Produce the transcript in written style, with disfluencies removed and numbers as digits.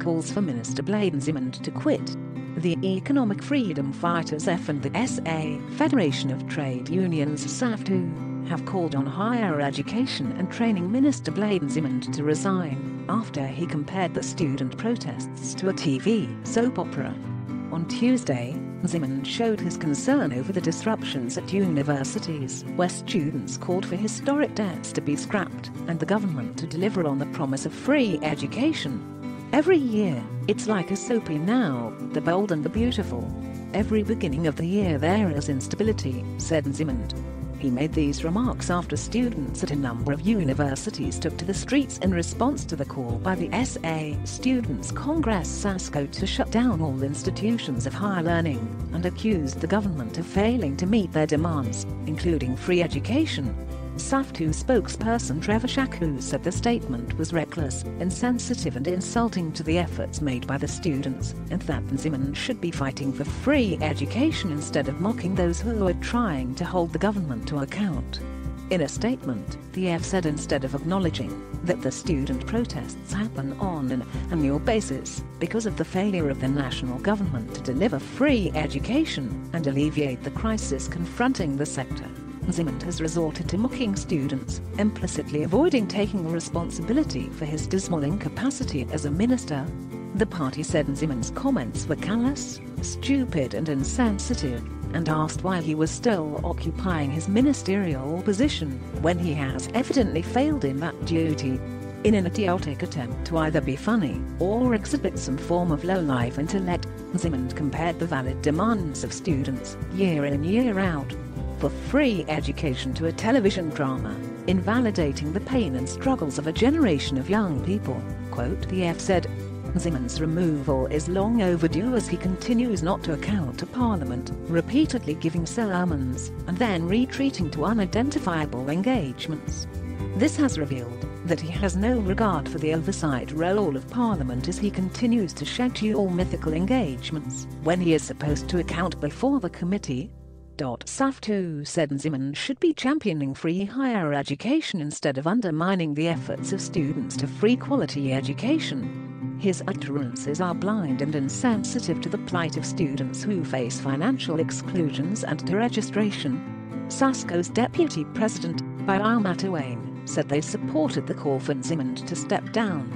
calls for Minister Blayne-Simond to quit. The Economic Freedom Fighters F and the SA, Federation of Trade Unions SAFTU, have called on Higher Education and Training Minister Blayne-Simond to resign after he compared the student protests to a TV soap opera. On Tuesday, Simond showed his concern over the disruptions at universities, where students called for historic debts to be scrapped and the government to deliver on the promise of free education. "Every year, it's like a soap opera now, the bold and the beautiful. Every beginning of the year there is instability," said Simond. He made these remarks after students at a number of universities took to the streets in response to the call by the SA Students' Congress SASCO to shut down all institutions of higher learning and accused the government of failing to meet their demands, including free education. SAFTU spokesperson Trevor Shaku said the statement was reckless, insensitive and insulting to the efforts made by the students, and that Simond should be fighting for free education instead of mocking those who are trying to hold the government to account. In a statement, the F said instead of acknowledging that the student protests happen on an annual basis because of the failure of the national government to deliver free education and alleviate the crisis confronting the sector, Simond has resorted to mocking students, implicitly avoiding taking responsibility for his dismal incapacity as a minister. The party said Simond's comments were callous, stupid and insensitive, and asked why he was still occupying his ministerial position when he has evidently failed in that duty. In an idiotic attempt to either be funny or exhibit some form of low-life intellect, Simond compared the valid demands of students, year in and year out, for free education to a television drama, invalidating the pain and struggles of a generation of young people. Quote, the F said, Simond's removal is long overdue as he continues not to account to Parliament, repeatedly giving sermons and then retreating to unidentifiable engagements. This has revealed that he has no regard for the oversight role of Parliament as he continues to schedule mythical engagements when he is supposed to account before the committee. SAFTU said Simond should be championing free higher education instead of undermining the efforts of students to free quality education. His utterances are blind and insensitive to the plight of students who face financial exclusions and deregistration. SASCO's deputy president, Bilal Matawang, said they supported the call for Simond to step down.